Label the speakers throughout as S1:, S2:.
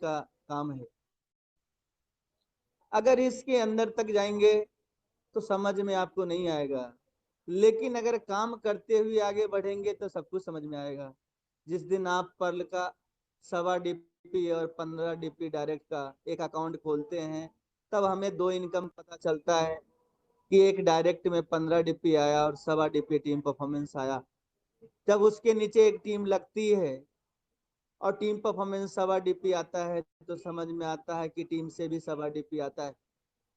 S1: का काम है। अगर इसके अंदर तक जाएंगे तो समझ में आपको नहीं आएगा, लेकिन अगर काम करते हुए आगे बढ़ेंगे तो सब कुछ समझ में आएगा। जिस दिन आप पर्ल का 1.25 DP और 15 DP डायरेक्ट का एक अकाउंट खोलते हैं, तब हमें 2 इनकम पता चलता है कि एक डायरेक्ट में 15 DP आया और 1.25 DP टीम परफॉर्मेंस आया। जब उसके नीचे एक टीम लगती है और टीम परफॉर्मेंस 1.25 DP आता है, तो समझ में आता है कि टीम से भी 1.25 DP आता है।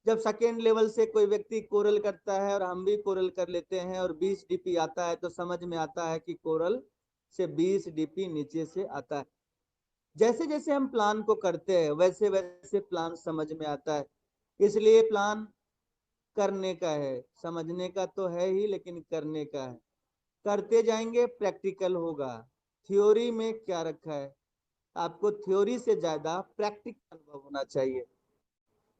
S1: जब सेकेंड लेवल से कोई व्यक्ति कोरल करता है और हम भी कोरल कर लेते हैं और 20 DP आता है, तो समझ में आता है कि कोरल से 20 DP नीचे से आता है। जैसे जैसे हम प्लान को करते हैं वैसे वैसे प्लान समझ में आता है। इसलिए प्लान करने का है, समझने का तो है ही, लेकिन करने का है। करते जाएंगे प्रैक्टिकल होगा। थ्योरी में क्या रखा है, आपको थ्योरी से ज्यादा प्रैक्टिकल अनुभव होना चाहिए।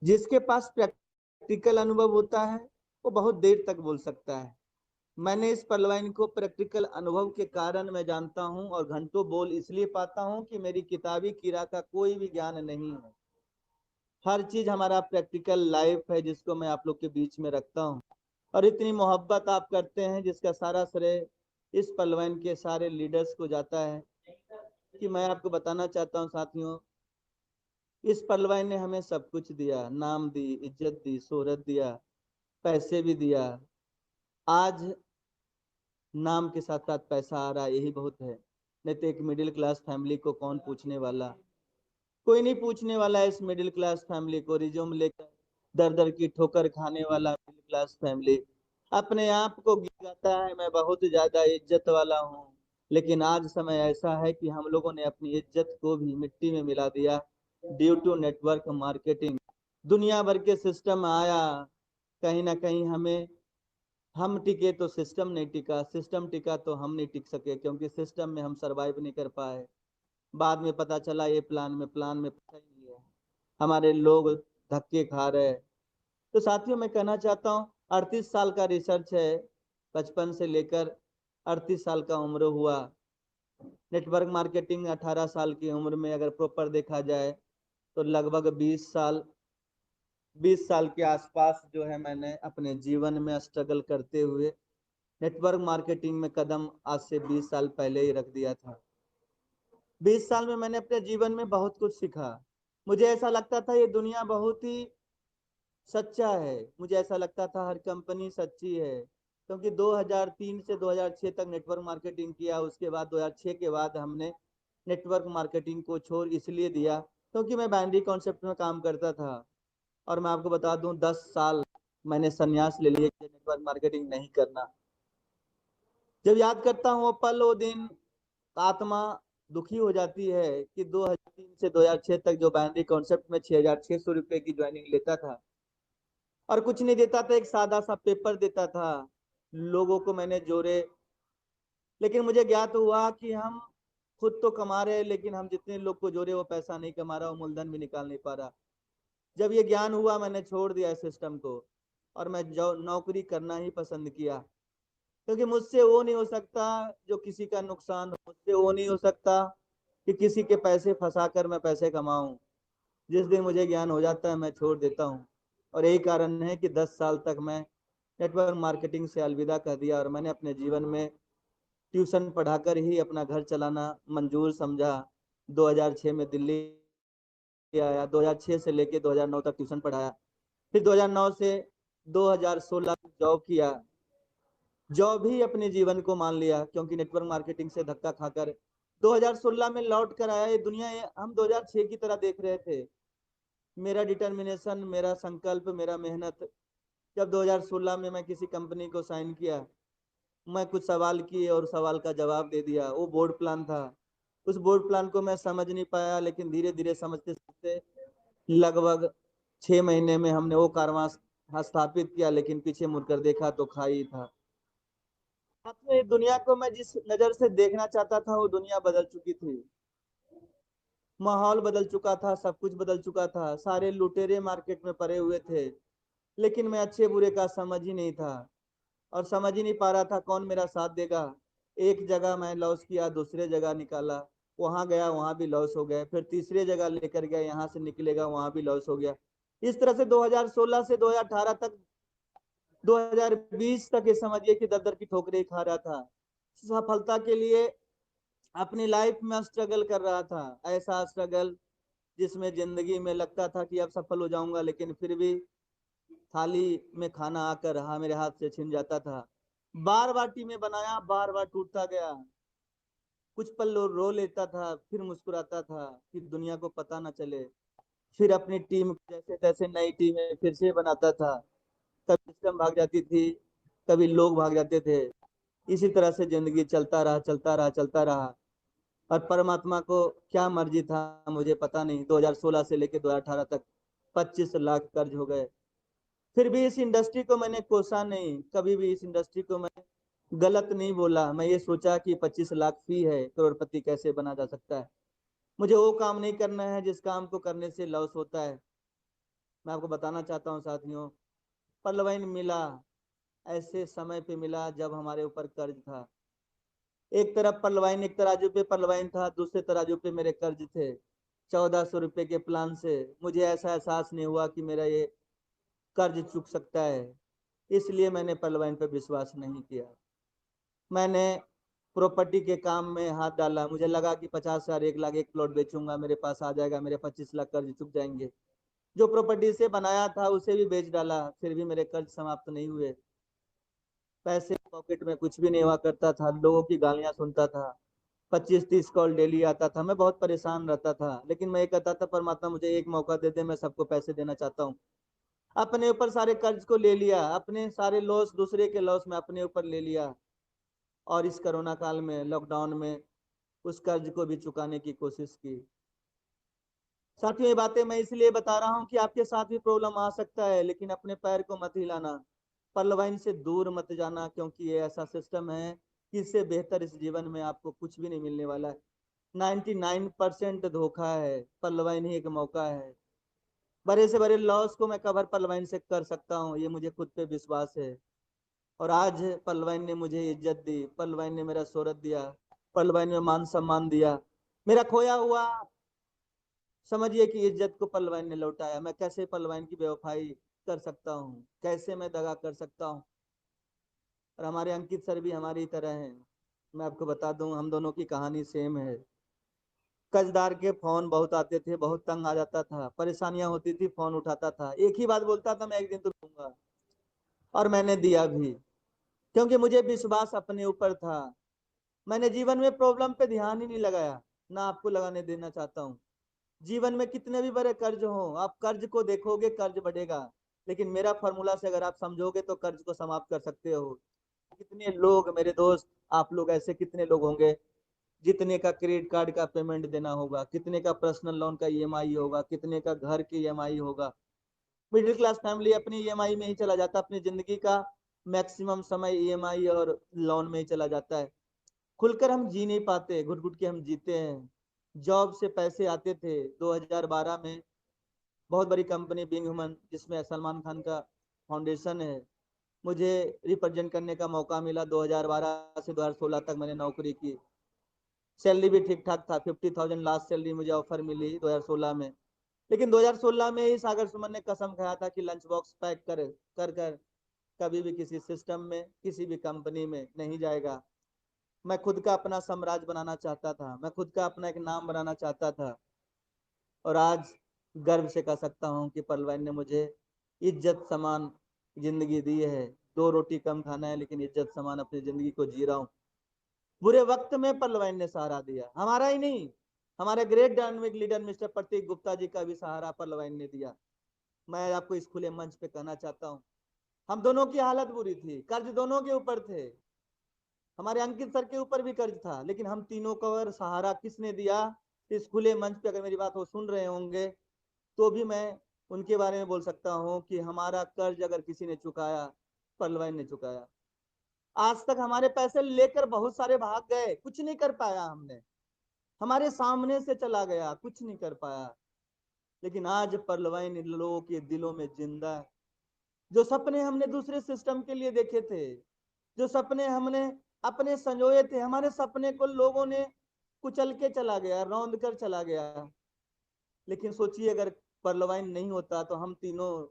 S1: जिसके पास प्रैक्टिकल अनुभव होता है वो बहुत देर तक बोल सकता है। मैंने इस पलवाइन को प्रैक्टिकल अनुभव के कारण मैं जानता हूं और घंटों बोल इसलिए पाता हूं कि मेरी किताबी कीड़ा का कोई भी ज्ञान नहीं है। हर चीज हमारा प्रैक्टिकल लाइफ है जिसको मैं आप लोग के बीच में रखता हूं। और इतनी मोहब्बत आप करते हैं जिसका सारा श्रेय इस पलवाइन के सारे लीडर्स को जाता है। कि मैं आपको बताना चाहता हूं साथियों, इस पलवाइन ने हमें सब कुछ दिया, नाम दी, इज्जत दी, शोहरत दिया, पैसे भी दिया। आज नाम के साथ साथ पैसा आ रहा है, यही बहुत है। नहीं तो एक मिडिल क्लास फैमिली को कौन पूछने वाला, कोई नहीं पूछने वाला है। इस मिडिल क्लास फैमिली को रिज्यूम लेकर दर दर की ठोकर खाने वाला मिडिल क्लास फैमिली अपने आप को गिराता है मैं बहुत ज्यादा इज्जत वाला हूँ। लेकिन आज समय ऐसा है कि हम लोगों ने अपनी इज्जत को भी मिट्टी में मिला दिया ड्यू टू नेटवर्क मार्केटिंग। दुनिया भर के सिस्टम आया, कहीं ना कहीं हमें, हम टिके तो सिस्टम नहीं टिका, सिस्टम टिका तो हम नहीं टिक सके, क्योंकि सिस्टम में हम सरवाइव नहीं कर पाए। बाद में पता चला ये प्लान में पैसा ही नहीं है, हमारे लोग धक्के खा रहे हैं। तो साथियों मैं कहना चाहता हूँ 38 साल का रिसर्च है, 55 से लेकर 38 साल का उम्र हुआ। नेटवर्क मार्केटिंग 18 साल की उम्र में अगर प्रॉपर देखा जाए तो लगभग 20 साल के आसपास जो है मैंने अपने जीवन में स्ट्रगल करते हुए नेटवर्क मार्केटिंग में कदम आज से 20 साल पहले ही रख दिया था। 20 साल में मैंने अपने जीवन में बहुत कुछ सीखा। मुझे ऐसा लगता था ये दुनिया बहुत ही सच्चा है, मुझे ऐसा लगता था हर कंपनी सच्ची है, क्योंकि 2003 से 2006 तक नेटवर्क मार्केटिंग किया। उसके बाद 2006 के बाद हमने नेटवर्क मार्केटिंग को छोड़ इसलिए दिया क्योंकि मैं बाइनरी कॉन्सेप्ट में काम करता था। और मैं आपको बता दूं 10 साल मैंने संन्यास ले लिया कि नेटवर्क मार्केटिंग नहीं करना। जब याद करता हूँ वो पल वो दिन, आत्मा दुखी हो जाती है कि 2003 से 2006 तक जो बाइनरी कॉन्सेप्ट में 6,600 रुपए की ज्वाइनिंग लेता था और कुछ नहीं देता था, एक सादा सा पेपर देता था। लोगों को मैंने जोड़े, लेकिन मुझे ज्ञात हुआ कि हम खुद तो कमा रहे हैं लेकिन हम जितने लोग को जोड़े वो पैसा नहीं कमा रहा, वो मूलधन भी निकाल नहीं पा रहा। जब ये ज्ञान हुआ मैंने छोड़ दिया इस सिस्टम को और मैं जो नौकरी करना ही पसंद किया, क्योंकि मुझसे वो नहीं हो सकता जो किसी का नुकसान हो, मुझसे वो नहीं हो सकता कि किसी के पैसे फंसा कर मैं पैसे कमाऊं। जिस दिन मुझे ज्ञान हो जाता है मैं छोड़ देता हूँ। और यही कारण है कि 10 साल तक मैं नेटवर्क मार्केटिंग से अलविदा कर दिया और मैंने अपने जीवन में ट्यूशन पढ़ाकर ही अपना घर चलाना मंजूर समझा। 2006 में दिल्ली आया, 2006 से लेकर 2009 तक ट्यूशन पढ़ाया, फिर 2009 से 2016 जॉब किया। जॉब ही अपने जीवन को मान लिया क्योंकि नेटवर्क मार्केटिंग से धक्का खाकर 2016 में लौट कर आया। ये दुनिया हम 2006 की तरह देख रहे थे। मेरा डिटर्मिनेशन, मेरा संकल्प, मेरा मेहनत, जब 2016 में मैं किसी कंपनी को साइन किया, मैं कुछ सवाल किए और सवाल का जवाब दे दिया। वो बोर्ड प्लान था, उस बोर्ड प्लान को मैं समझ नहीं पाया, लेकिन धीरे धीरे समझते समझते लगभग 6 महीने में हमने वो कारवां स्थापित किया, लेकिन पीछे मुड़कर देखा तो खाई था। अपने दुनिया को मैं जिस नजर से देखना चाहता था वो दुनिया बदल चुकी थी, माहौल बदल चुका था, सब कुछ बदल चुका था। सारे लुटेरे मार्केट में पड़े हुए थे, लेकिन मैं अच्छे बुरे का समझ ही नहीं था और समझ ही नहीं पा रहा था कौन मेरा साथ देगा। एक जगह मैं लॉस किया, दूसरे जगह निकाला। वहां गया, वहां भी लॉस हो गया, फिर तीसरे जगह लेकर गया, यहाँ से निकलेगा, वहां भी लॉस हो गया। इस तरह से 2016 से 2018 तक, 2020 तक ये समझिए कि दर दर की ठोकरें खा रहा था। सफलता के लिए अपनी लाइफ में स्ट्रगल कर रहा था, ऐसा स्ट्रगल जिसमें जिंदगी में लगता था कि अब सफल हो जाऊंगा, लेकिन फिर भी थाली में खाना आकर हाँ मेरे हाथ से छिन जाता था। बार बार टीमें बनाया, बार बार टूटता गया। कुछ पल रो लेता था, फिर मुस्कुराता था कि दुनिया को पता ना चले। फिर अपनी टीम जैसे तैसे नई टीमें फिर से बनाता था। कभी सिस्टम भाग जाती थी, कभी लोग भाग जाते थे। इसी तरह से जिंदगी चलता रहा, चलता रहा, चलता रहा। और परमात्मा को क्या मर्जी था मुझे पता नहीं, 2016 से लेकर 2018 तक 25 लाख कर्ज हो गए। फिर भी इस इंडस्ट्री को मैंने कोसा नहीं, कभी भी इस इंडस्ट्री को मैं गलत नहीं बोला। मैं ये सोचा कि 25 लाख फी है, करोड़पति कैसे बना जा सकता है। मुझे वो काम नहीं करना है जिस काम को करने से लॉस होता है। मैं आपको बताना चाहता हूँ साथियों, पलवैन मिला ऐसे समय पे मिला जब हमारे ऊपर कर्ज था। एक तरफ पलवाइन, एक तराजू पे पलवाइन था, दूसरे तराजू पे मेरे कर्ज थे। 1400 रुपए के प्लान से मुझे ऐसा एहसास नहीं हुआ कि मेरा ये कर्ज चुक सकता है, इसलिए मैंने पलवाइन पर विश्वास नहीं किया। मैंने प्रॉपर्टी के काम में हाथ डाला, मुझे लगा कि 50,000 1 लाख एक प्लॉट बेचूंगा, मेरे पास आ जाएगा, मेरे 25 लाख कर्ज चुक जाएंगे। जो प्रॉपर्टी से बनाया था उसे भी बेच डाला, फिर भी मेरे कर्ज समाप्त नहीं हुए। पैसे पॉकेट में कुछ भी नहीं हुआ करता था, लोगों की गालियां सुनता था, 25-30 कॉल डेली आता था, मैं बहुत परेशान रहता था। लेकिन मैं ये कहता था परमात्मा मुझे एक मौका दे दे, मैं सबको पैसे देना चाहता हूँ। अपने ऊपर सारे कर्ज को ले लिया, अपने सारे लॉस, दूसरे के लॉस में अपने ऊपर ले लिया। और इस कोरोना काल में, लॉकडाउन में उस कर्ज को भी चुकाने की कोशिश की। साथियों ये बातें मैं इसलिए बता रहा हूँ कि आपके साथ भी प्रॉब्लम आ सकता है, लेकिन अपने पैर को मत हिलाना, पलवाइन से दूर मत जाना, क्योंकि ये ऐसा सिस्टम है कि इससे बेहतर इस जीवन में आपको कुछ भी नहीं मिलने वाला है। 99% धोखा है, पलवाइन ही एक मौका है। बड़े से बड़े लॉस को मैं कवर पलवाइन से कर सकता हूँ, ये मुझे खुद पे विश्वास है। और आज पलवाइन ने मुझे इज्जत दी, पलवाइन ने मेरा शोहरत दिया, पलवाइन में मान सम्मान दिया। मेरा खोया हुआ समझिए कि इज्जत को पलवाइन ने लौटाया। मैं कैसे पलवाइन की बेवफाई कर सकता हूँ, कैसे मैं दगा कर सकता हूँ। और हमारे अंकित सर भी हमारी तरह हैं। मैं आपको बता दूं, हम दोनों की कहानी सेम है। कर्जदार के फोन बहुत आते थे, बहुत तंग आ जाता था, परेशानियां होती थी, फोन उठाता था, एक ही बात बोलता था, मैं एक दिन तो दूंगा। और मैंने दिया भी, क्योंकि मुझे विश्वास अपने ऊपर था। मैंने जीवन में प्रॉब्लम पे ध्यान ही नहीं लगाया, ना आपको लगाने देना चाहता हूँ। जीवन में कितने भी बड़े कर्ज हो, आप कर्ज को देखोगे कर्ज बढ़ेगा, लेकिन मेरा फॉर्मूला से अगर आप समझोगे तो कर्ज को समाप्त कर सकते हो। कितने लोग मेरे दोस्त, आप लोग ऐसे कितने लोग होंगे जितने का क्रेडिट कार्ड का पेमेंट देना होगा, कितने का पर्सनल लोन का ईएमआई होगा, कितने का घर की ईएमआई होगा। मिडिल क्लास फैमिली अपनी ईएमआई में ही चला जाता, अपनी जिंदगी का मैक्सिमम समय ईएमआई और लोन में ही चला जाता है। खुलकर हम जी नहीं पाते, घुट घुट के हम जीते हैं। जॉब से पैसे आते थे 2012 में, बहुत बड़ी कंपनी बिंग ह्यूमन जिसमें सलमान खान का फाउंडेशन है, मुझे रिप्रेजेंट करने का मौका मिला। 2012 से 2016 तक मैंने नौकरी की। सैलरी भी ठीक ठाक था, 50,000 लास्ट सैलरी मुझे ऑफर मिली 2016 में। लेकिन 2016 में ही सागर सुमन ने कसम खाया था कि लंच बॉक्स पैक कर कभी भी किसी सिस्टम में, किसी भी कंपनी में नहीं जाएगा। मैं खुद का अपना साम्राज्य बनाना चाहता था, मैं खुद का अपना एक नाम बनाना चाहता था। और आज गर्व से कह सकता हूँ कि पलवाइन ने मुझे इज्जत समान जिंदगी दी है। 2 रोटी कम खाना है, लेकिन इज्जत समान अपनी जिंदगी को जी रहा हूँ। बुरे वक्त में पलवाइन ने सहारा दिया, हमारा ही नहीं, हमारे ग्रेट डायनामिक लीडर मिस्टर प्रतीक गुप्ता जी का भी सहारा पलवाइन ने दिया। मैं आपको इस खुले मंच पे कहना चाहता हूँ, हम दोनों की हालत बुरी थी, कर्ज दोनों के ऊपर थे। हमारे अंकित सर के ऊपर भी कर्ज था, लेकिन हम तीनों को अगर सहारा किसने दिया, इस खुले मंच पे अगर मेरी बात वो सुन रहे होंगे तो भी मैं उनके बारे में बोल सकता हूँ कि हमारा कर्ज अगर किसी ने चुकाया, पलवाइन ने चुकाया। आज तक हमारे पैसे लेकर बहुत सारे भाग गए, कुछ नहीं कर पाया हमने, हमारे सामने से चला गया, कुछ नहीं कर पाया। लेकिन आज पलवाइन इन लोगों के दिलों में जिंदा है। जो सपने हमने दूसरे सिस्टम के लिए देखे थे, जो सपने हमने अपने संजोए थे, हमारे सपने को लोगों ने कुचल के चला गया, रौंद कर चला गया। लेकिन सोचिए अगर पर्लवाइन नहीं होता तो हम तीनों,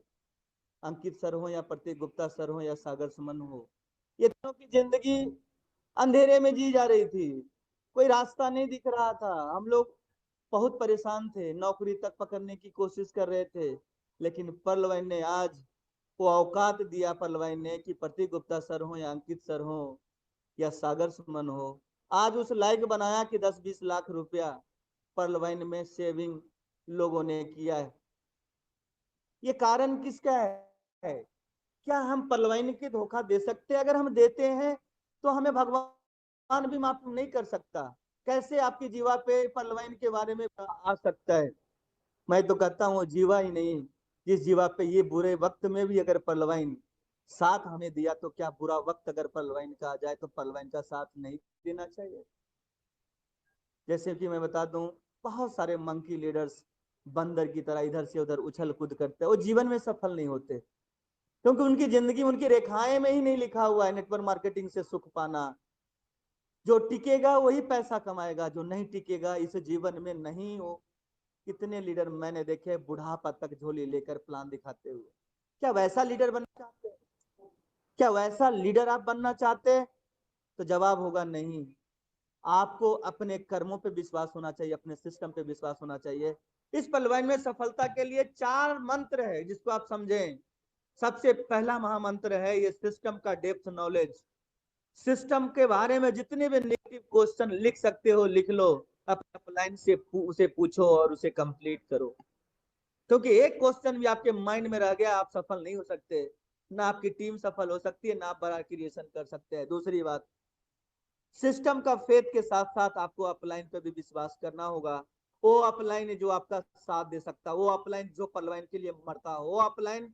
S1: अंकित सर हो या प्रतीक गुप्ता सर हो या सागर सुमन हो, ये तीनों की जिंदगी अंधेरे में जी जा रही थी, कोई रास्ता नहीं दिख रहा था। हम लोग बहुत परेशान थे, नौकरी तक पकड़ने की कोशिश कर रहे थे। लेकिन पर्लवाइन ने आज वो औकात दिया, पर्लवाइन ने, कि प्रतीक गुप्ता सर हो या अंकित सर हो या सागर सुमन हो, आज उस लायक बनाया कि 10-20 लाख रुपया पर्लवाइन में सेविंग लोगों ने किया है। ये कारण किसका है? क्या हम पर्लवाइन के धोखा दे सकते हैं? अगर हम देते हैं तो हमें भगवान भी माफ नहीं कर सकता। कैसे आपकी जीवा पे पर्लवाइन के बारे में आ सकता है? मैं तो कहता हूँ जीवा ही नहीं, जिस जीवा पे ये बुरे वक्त में भी अगर पर्लवाइन साथ हमें दिया, तो क्या बुरा वक्त अगर पर्लवाइन का आ जाए तो पर्लवाइन का साथ नहीं देना चाहिए? जैसे कि मैं बता दूं, बहुत सारे मंकी लीडर्स बंदर की तरह इधर से उधर उछल कूद करते हैं, वो जीवन में सफल नहीं होते, क्योंकि उनकी जिंदगी उनकी रेखाएं में ही नहीं लिखा हुआ है नेटवर्क मार्केटिंग से सुख पाना। जो टिकेगा वही पैसा कमाएगा, जो नहीं टिकेगा इस जीवन में नहीं हो। कितने लीडर मैंने देखे बुढ़ापा तक झोली लेकर प्लान दिखाते हुए। क्या वैसा लीडर बनना चाहते हैं? क्या वैसा लीडर आप बनना चाहते हैं? तो जवाब होगा नहीं। आपको अपने कर्मों पे विश्वास होना चाहिए, अपने सिस्टम पे विश्वास होना चाहिए। इस पर्लवाइन में सफलता के लिए 4 मंत्र है जिसको आप समझें। सबसे पहला महामंत्र है ये सिस्टम का डेप्थ नॉलेज। सिस्टम के बारे में जितने भी नेगेटिव क्वेश्चन लिख सकते हो लिख लो, अपने अपलाइन से उसे पूछो और उसे कंप्लीट करो। क्योंकि एक क्वेश्चन भी आपके माइंड में रह गया, आप सफल नहीं हो सकते, ना आपकी टीम सफल हो सकती है, ना आप बड़ा क्रिएशन कर सकते हैं। दूसरी बात, सिस्टम का फेथ के साथ साथ आपको अपलाइन पे भी विश्वास करना होगा। वो अपलाइन जो आपका साथ दे सकता, वो अपलाइन जो पर्लवाइन के लिए मरता, वो अपलाइन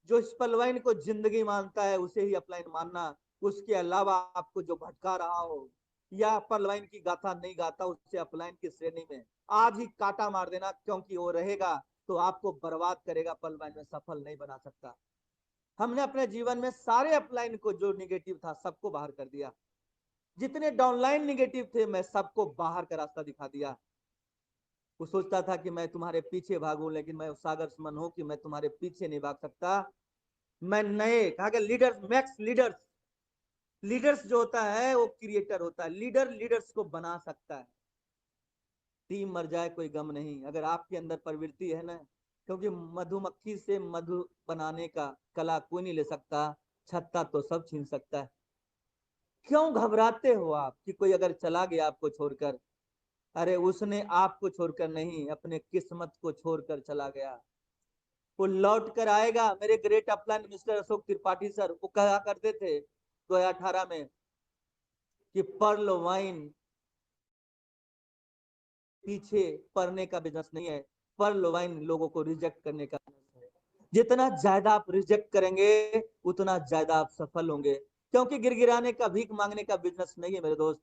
S1: जो इस पर्लवाइन को जिंदगी मानता है, उसे ही अपलाइन मानना। उसके अलावा आपको जो भटका रहा हो या पर्लवाइन की गाथा नहीं गाता, उससे अपलाइन की श्रेणी में आज ही काटा मार देना, क्योंकि वो रहेगा तो आपको बर्बाद करेगा, पर्लवाइन में सफल नहीं बना सकता। हमने अपने जीवन में सारे अपलाइन को जो निगेटिव था सबको बाहर कर दिया। जितने डाउनलाइन निगेटिव थे मैं सबको बाहर का रास्ता दिखा दिया। वो सोचता था कि मैं तुम्हारे पीछे भागूं, लेकिन मैं सागर सुमन हूं कि मैं तुम्हारे पीछे नहीं भाग सकता। मैं नए कहा गया लीडर्स, मैक्स लीडर्स, लीडर्स जो होता है वो क्रिएटर होता है। लीडर लीडर्स को बना सकता है। टीम मर जाए कोई गम नहीं, अगर आपके अंदर प्रवृत्ति है ना, क्योंकि मधुमक्खी से मधु बनाने का कला कोई नहीं ले सकता, छत्ता तो सब छीन सकता है। क्यों घबराते हो आप कि कोई अगर चला गया आपको छोड़कर? अरे उसने आपको छोड़कर नहीं, अपने किस्मत को छोड़कर चला गया। वो लौट कर आएगा। मेरे great upline mister Ashok Tripathi sir वो कहा करते थे 2018 में कि पर्ल वाइन पीछे पड़ने का बिजनेस नहीं है, पर्ल वाइन लोगों को रिजेक्ट करने का बिजनेस है। जितना ज्यादा आप रिजेक्ट करेंगे उतना ज्यादा आप सफल होंगे, क्योंकि गिरगिराने का भीख मांगने का बिजनेस नहीं है मेरे दोस्त।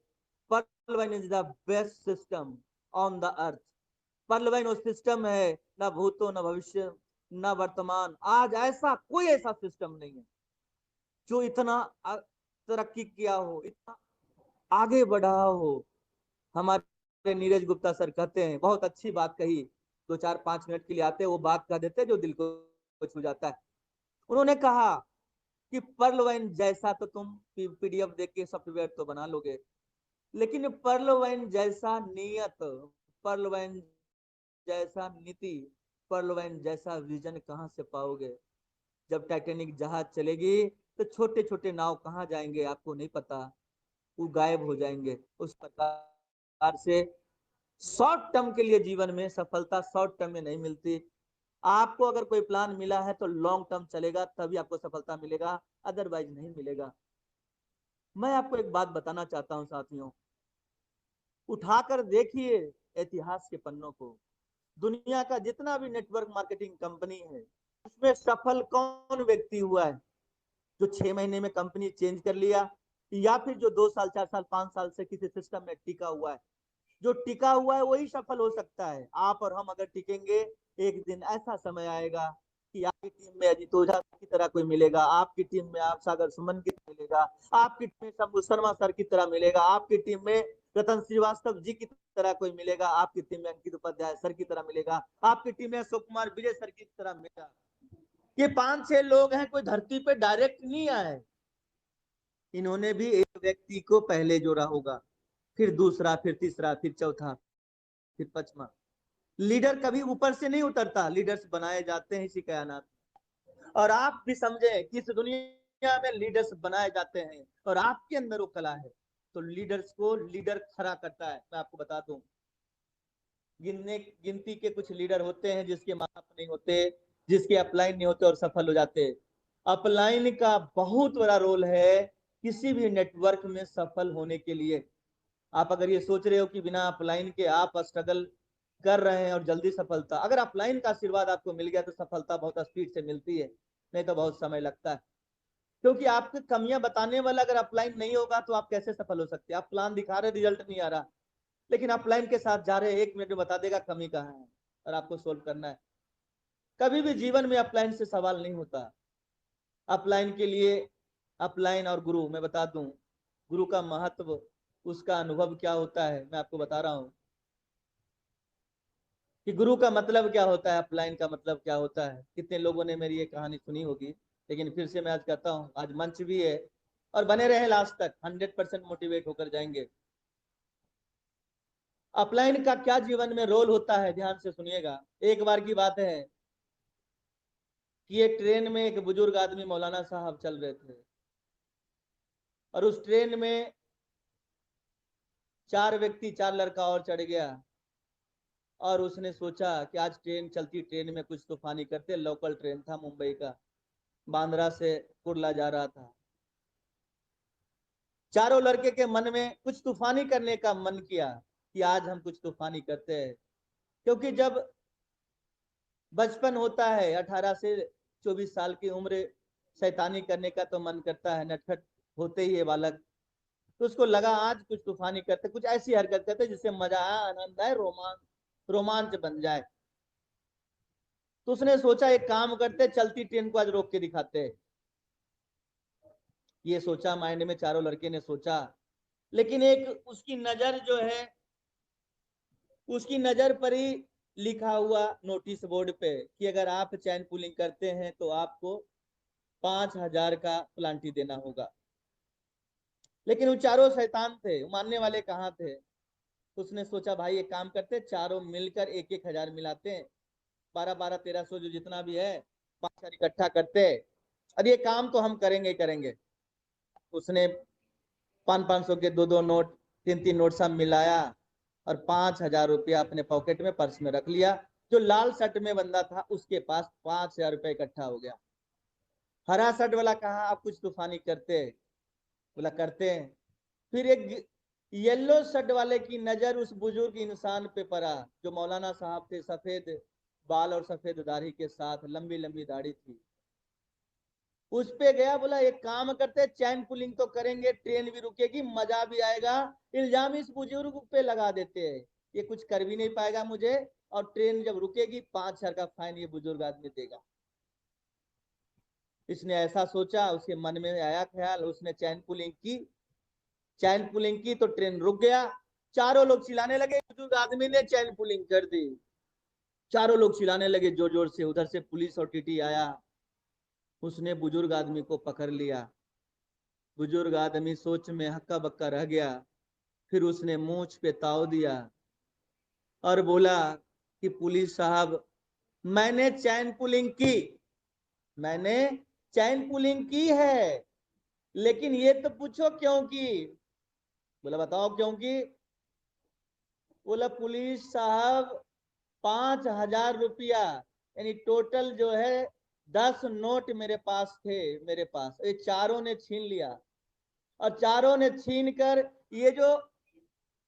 S1: Pearl Vine is the best system on the earth. Pearl Vine वो सिस्टम है, ना भूतो ना भविष्य ना वर्तमान, आज ऐसा कोई ऐसा सिस्टम नहीं है जो इतना तरक्की किया हो, इतना आगे बढ़ा हो। हमारे नीरज गुप्ता सर कहते हैं, बहुत अच्छी बात कही, 2-4-5 मिनट के लिए आते हैं, वो बात कह देते हैं जो दिल को छू जाता है। उन्होंने कहा कि पर्लवाइन जैसा तो तुम पीडीएफ देख के सॉफ्टवेयर तो बना लोगे, लेकिन पर्लवाइन जैसा नियत, पर्लवाइन जैसा नीति, पर्लवाइन जैसा विजन कहां से पाओगे? जब टाइटेनिक जहाज चलेगी तो छोटे छोटे नाव कहाँ जाएंगे आपको नहीं पता, वो गायब हो जाएंगे। उस प्रकार से शॉर्ट टर्म के लिए जीवन में सफलता शॉर्ट टर्म में नहीं मिलती। आपको अगर कोई प्लान मिला है तो लॉन्ग टर्म चलेगा, तभी आपको सफलता मिलेगा, अदरवाइज नहीं मिलेगा। मैं आपको एक बात बताना चाहता हूं साथियों, उठाकर देखिए इतिहास के पन्नों को। दुनिया का जितना भी नेटवर्क मार्केटिंग कंपनी है, उसमें सफल कौन व्यक्ति हुआ है जो 6 महीने में कंपनी चेंज कर लिया, या फिर जो 2 साल 4 साल 5 साल से किसी सिस्टम में टिका हुआ है? जो टिका हुआ है वही सफल हो सकता है। आप और हम अगर टिकेंगे, एक दिन ऐसा समय आएगा कि आपकी टीम में अजीत ओझा की तरह कोई मिलेगा, आपकी टीम में आप सागर सुमन की तरह मिलेगा, आपकी टीम में शंभू शर्मा सर की तरह मिलेगा, आपकी टीम में रतन श्रीवास्तव जी की तरह कोई मिलेगा, आपकी टीम में अंकित उपाध्याय सर की तरह मिलेगा, आपकी टीम में अशोक कुमार विजय सर की तरह मिलेगा। ये 5-6 लोग हैं, कोई धरती पे डायरेक्ट नहीं आए, इन्होंने भी एक व्यक्ति को पहले जोड़ा होगा, फिर दूसरा, फिर तीसरा, फिर चौथा, फिर पांचवा। लीडर कभी ऊपर से नहीं उतरता, लीडर्स बनाए जाते हैं इसी कायनात। और आप भी समझे कि इस दुनिया में लीडर्स बनाए जाते हैं और आपके अंदर वो कला है, तो लीडर्स को लीडर खड़ा करता है। मैं आपको बता दूं, गिनती के कुछ लीडर होते हैं जिसके माँ बाप नहीं होते, जिसके अपलाइन नहीं होते और सफल हो जाते। अपलाइन का बहुत बड़ा रोल है किसी भी नेटवर्क में सफल होने के लिए। आप अगर ये सोच रहे हो कि बिना अपलाइन के आप स्ट्रगल कर रहे हैं और जल्दी सफलता, अगर अपलाइन का आशीर्वाद आपको मिल गया तो सफलता बहुत स्पीड से मिलती है, नहीं तो बहुत समय लगता है। क्योंकि आपकी कमियां बताने वाला अगर अपलाइन नहीं होगा तो आप कैसे सफल हो सकते हैं। आप प्लान दिखा रहे, रिजल्ट नहीं आ रहा, लेकिन अपलाइन के साथ जा रहे, 1 मिनट में बता देगा कमी कहाँ है और आपको सोल्व करना है। कभी भी जीवन में अपलाइन से सवाल नहीं होता। अपलाइन के लिए, अपलाइन और गुरु, मैं बता दूं गुरु का महत्व, उसका अनुभव क्या होता है, मैं आपको बता रहा हूं कि गुरु का मतलब क्या होता है, अपलाइन का मतलब क्या होता है। कितने लोगों ने मेरी ये कहानी सुनी होगी, लेकिन फिर से मैं आज कहता हूँ, आज मंच भी है और बने रहे लास्ट तक, 100% मोटिवेट होकर जाएंगे। अपलाइन का क्या जीवन में रोल होता है, ध्यान से सुनिएगा। एक बार की बात है कि एक ट्रेन में एक बुजुर्ग आदमी मौलाना साहब चल रहे थे और उस ट्रेन में 4 व्यक्ति, 4 लड़का और चढ़ गया और उसने सोचा कि आज ट्रेन चलती, ट्रेन में कुछ तूफानी करते। लोकल ट्रेन था मुंबई का, बांद्रा से कुर्ला जा रहा था। चारों लड़के के मन में कुछ तूफानी करने का मन किया कि आज हम कुछ तूफानी करते हैं। क्योंकि जब बचपन होता है, 18 से 24 साल की उम्र, शैतानी करने का तो मन करता है, नटखट होते ही है बालक। तो उसको लगा आज कुछ तूफानी करते, कुछ ऐसी हरकत करते जिससे मजा आए, आनंद आए, रोमांच बन जाए। तो उसने सोचा एक काम करते, चलती ट्रेन को आज रोक के दिखाते। ये सोचा माइंड में, चारों लड़के ने सोचा। लेकिन एक उसकी नजर जो है, उसकी नजर पर ही लिखा हुआ नोटिस बोर्ड पे कि अगर आप चैन पुलिंग करते हैं तो आपको 5,000 का प्लांटी देना होगा। लेकिन वो चारों शैतान थे, मानने वाले कहाँ थे। उसने सोचा भाई एक काम करते, चारों मिलकर 1-1 हजार मिलाते हैं, 12-12, 1300 जो जितना भी है, 5,000 इकट्ठा करते। और ये काम तो हम करेंगे करेंगे। उसने 500-500 के 2-2 नोट, 3-3 नोट सब मिलाया और 5,000 रुपया अपने पॉकेट में, पर्स में रख लिया। जो लाल शर्ट में बंदा था उसके पास 5,000 रुपया इकट्ठा हो गया। हरा शर्ट वाला कहा आप कुछ तूफानी करते, बोला करते हैं। फिर एक येलो शर्ट वाले की नजर उस बुजुर्ग इंसान पे पड़ा जो मौलाना साहब थे, सफेद बाल और सफेद दाढ़ी के साथ, लंबी लंबी दाढ़ी थी। उस पे गया, बोला एक काम करते, चैन पुलिंग तो करेंगे, ट्रेन भी रुकेगी, मजा भी आएगा, इल्जाम इस बुजुर्ग पे लगा देते हैं, ये कुछ कर भी नहीं पाएगा मुझे, और ट्रेन जब रुकेगी 5,000 का फाइन ये बुजुर्ग आदमी देगा। इसने ऐसा सोचा, उसके मन में आया ख्याल, उसने चैन पुलिंग की। चैन पुलिंग की तो ट्रेन रुक गया। चारों लोग चिल्लाने लगे, बुजुर्ग आदमी ने चैन पुलिंग कर दी। चारों लोग चिल्लाने लगे जोर जोर से। उधर से पुलिस और टीटी आया, उसने बुजुर्ग आदमी को पकड़ लिया। बुजुर्ग आदमी सोच में हक्का बक्का रह गया। फिर उसने मूंछ पे ताव दिया और बोला कि पुलिस साहब, मैंने चैन पुलिंग की, मैंने चैन पुलिंग की है, लेकिन ये तो पूछो क्यों की। बोला बताओ क्यों की। बोला पुलिस साहब, 5,000 रुपया यानी टोटल जो है 10 नोट मेरे पास थे, मेरे पास ये चारों ने छीन लिया। और चारों ने छीन कर, ये जो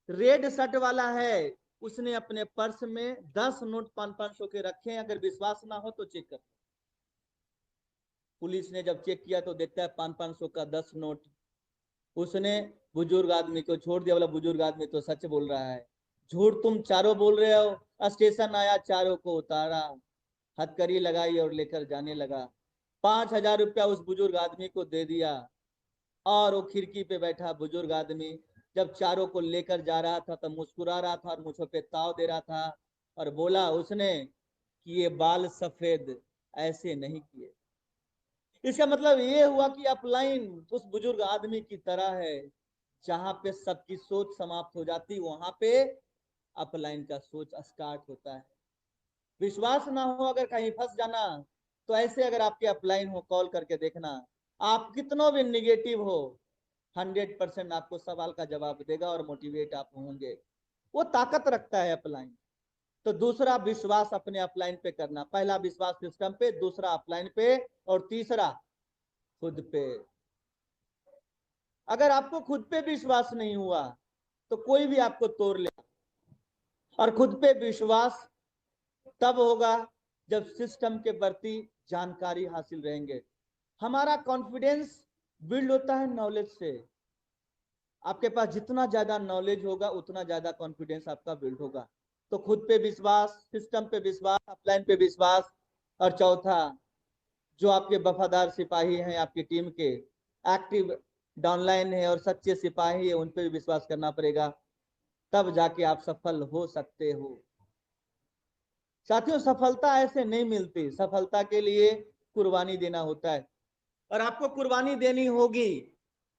S1: रेड शर्ट वाला है उसने अपने पर्स में 10 नोट 500-500 के रखे हैं। अगर विश्वास ना हो तो चेक कर। पुलिस ने जब चेक किया तो देखता है 500-500 का 10 नोट। उसने बुजुर्ग आदमी को छोड़ दिया, बोला बुजुर्ग आदमी तो सच बोल रहा है, झूठ तुम चारों बोल रहे हो। स्टेशन आया, चारों को उतारा, हथकड़ी लगाई और लेकर जाने लगा। 5,000 रुपया उस बुजुर्ग आदमी को दे दिया और वो खिड़की पे बैठा बुजुर्ग आदमी जब चारों को लेकर जा रहा था तब मुस्कुरा रहा था और मुझ पे ताव दे रहा था और बोला उसने कि ये बाल सफेद ऐसे नहीं किए। इसका मतलब ये हुआ कि अपलाइन उस बुजुर्ग आदमी की तरह है, जहां पे सबकी सोच समाप्त हो जाती वहां पे अपलाइन का सोच स्टार्ट होता है। विश्वास ना हो अगर कहीं फंस जाना तो ऐसे अगर आपके अपलाइन हो कॉल करके देखना, आप कितनों भी निगेटिव हो 100% आपको सवाल का जवाब देगा और मोटिवेट आप होंगे। वो ताकत रखता है अपलाइन। तो दूसरा विश्वास अपने अपलाइन पे करना, पहला विश्वास सिस्टम पे, दूसरा अपलाइन पे, और तीसरा खुद पे। अगर आपको खुद पे विश्वास नहीं हुआ तो कोई भी आपको तोड़ ले। और खुद पे विश्वास तब होगा जब सिस्टम के प्रति जानकारी हासिल रहेंगे। हमारा कॉन्फिडेंस बिल्ड होता है नॉलेज से। आपके पास जितना ज्यादा नॉलेज होगा उतना ज्यादा कॉन्फिडेंस आपका बिल्ड होगा। तो खुद पे विश्वास, सिस्टम पे विश्वास, अपलाइन पे विश्वास, और चौथा जो आपके वफादार सिपाही हैं आपकी टीम के, एक्टिव डाउनलाइन है और सच्चे सिपाही है, उन पर भी विश्वास करना पड़ेगा, तब जाके आप सफल हो सकते हो। साथियों, सफलता ऐसे नहीं मिलती, सफलता के लिए कुर्बानी देना होता है और आपको कुर्बानी देनी होगी।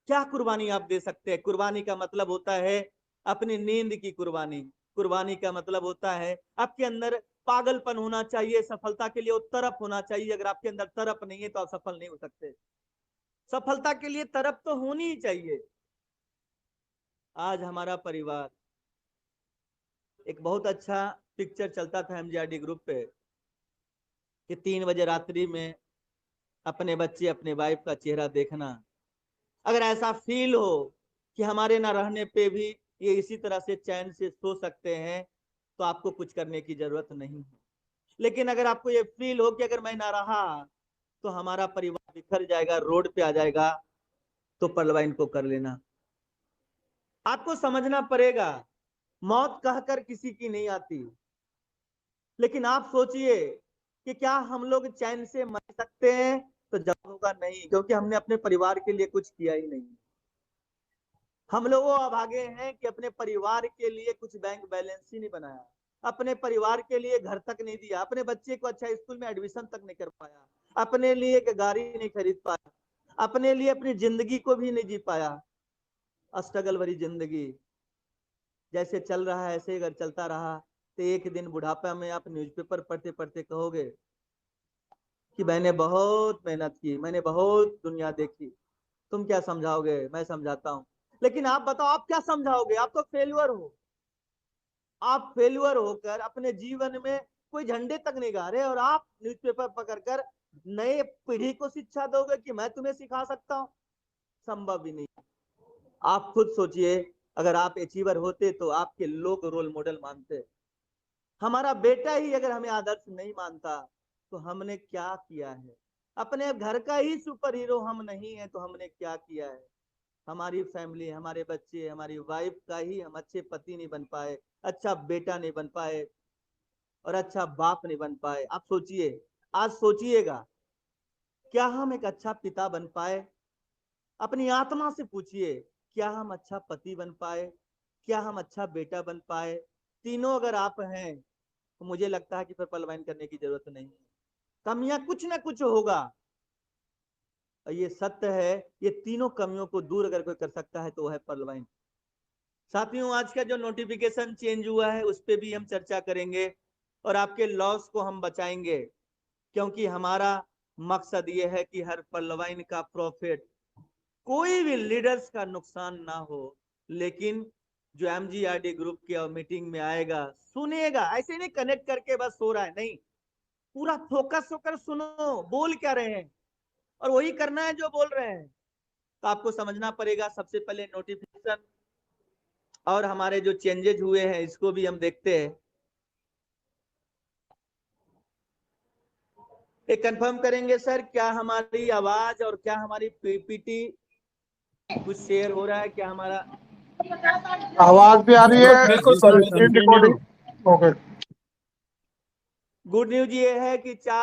S1: क्या कुर्बानी आप दे सकते हैं? कुर्बानी का मतलब होता है अपनी नींद की कुर्बानी। कुर्बानी का मतलब होता है आपके अंदर पागलपन होना चाहिए सफलता के लिए, वो तरफ होना चाहिए। अगर आपके अंदर तरफ नहीं है तो आप सफल नहीं हो सकते। सफलता के लिए तरफ तो होनी ही चाहिए। आज हमारा परिवार, एक बहुत अच्छा पिक्चर चलता था एमजीआरडी ग्रुप पे कि 3 बजे रात्रि में अपने बच्चे अपने वाइफ का चेहरा देखना। अगर ऐसा फील हो कि हमारे ना रहने पे भी ये इसी तरह से चैन से सो सकते हैं तो आपको कुछ करने की जरूरत नहीं है। लेकिन अगर आपको ये फील हो कि अगर मैं ना रहा तो हमारा परिवार बिखर जाएगा, रोड पे आ जाएगा, तो पलवा इनको कर लेना। आपको समझना पड़ेगा मौत कहकर किसी की नहीं आती। लेकिन आप सोचिए कि क्या हम लोग चैन से मर सकते हैं? तो जवाब होगा नहीं, क्योंकि हमने अपने परिवार के लिए कुछ किया ही नहीं। हम लोग वो अभागे हैं कि अपने परिवार के लिए कुछ बैंक बैलेंस ही नहीं बनाया, अपने परिवार के लिए घर तक नहीं दिया, अपने बच्चे को अच्छा स्कूल में एडमिशन तक नहीं कर पाया, अपने लिए एक गाड़ी नहीं खरीद पाया, अपने लिए अपनी जिंदगी को भी नहीं जी पाया। स्ट्रगल भरी जिंदगी जैसे चल रहा है ऐसे अगर चलता रहा तो एक दिन बुढ़ापा में आप न्यूज़पेपर पढ़ते पढ़ते कहोगे कि मैंने बहुत मेहनत की, मैंने बहुत दुनिया देखी। तुम क्या समझाओगे? मैं समझाता हूँ। लेकिन आप बताओ, आप क्या समझाओगे? आप तो फेल्यूर हो। आप फेल्यूर होकर अपने जीवन में कोई झंडे तक नहीं गा रहे और आप न्यूज़पेपर पकड़कर नए पीढ़ी को शिक्षा दोगे कि मैं तुम्हें सिखा सकता हूँ? संभव ही नहीं। आप खुद सोचिए, अगर आप अचीवर होते तो आपके लोग रोल मॉडल मानते। हमारा बेटा ही अगर हमें आदर्श नहीं मानता तो हमने क्या किया है? अपने घर का ही सुपर हीरो हम नहीं है तो हमने क्या किया है? हमारी फैमिली, हमारे बच्चे, हमारी वाइफ का ही हम अच्छे पति नहीं बन पाए, अच्छा बेटा नहीं बन पाए और अच्छा बाप नहीं बन पाए। आप सोचिए, आज सोचिएगा, क्या हम एक अच्छा पिता बन पाए? अपनी आत्मा से पूछिए, क्या हम अच्छा पति बन पाए? क्या हम अच्छा बेटा बन पाए? तीनों अगर आप हैं तो मुझे लगता है कि फिर पलवाइन करने की जरूरत नहीं है। कमियां कुछ ना कुछ होगा, और ये सत्य है। ये तीनों कमियों को दूर अगर कोई कर सकता है तो वह है पलवाइन। साथियों, आज का जो नोटिफिकेशन चेंज हुआ है उस पर भी हम चर्चा करेंगे और आपके लॉस को हम बचाएंगे, क्योंकि हमारा मकसद ये है कि हर पलवाइन का प्रॉफिट, कोई भी लीडर्स का नुकसान ना हो। लेकिन जो एमजीआरडी ग्रुप के मीटिंग में आएगा, सुनेगा, ऐसे नहीं कनेक्ट करके बस सो रहा है, नहीं, पूरा फोकस होकर सुनो बोल क्या रहे हैं और वही करना है जो बोल रहे हैं। तो आपको समझना पड़ेगा। सबसे पहले नोटिफिकेशन और हमारे जो चेंजेस हुए हैं इसको भी हम देखते हैं। एक कंफर्म करेंगे सर, क्या हमारी आवाज और क्या हमारी पीपीटी कुछ शेयर हो रहा है? क्या हमारा
S2: आवाज भी आ रही है?
S3: बिल्कुल sir,
S2: screen recording? Okay.
S1: Good news ये है कि 4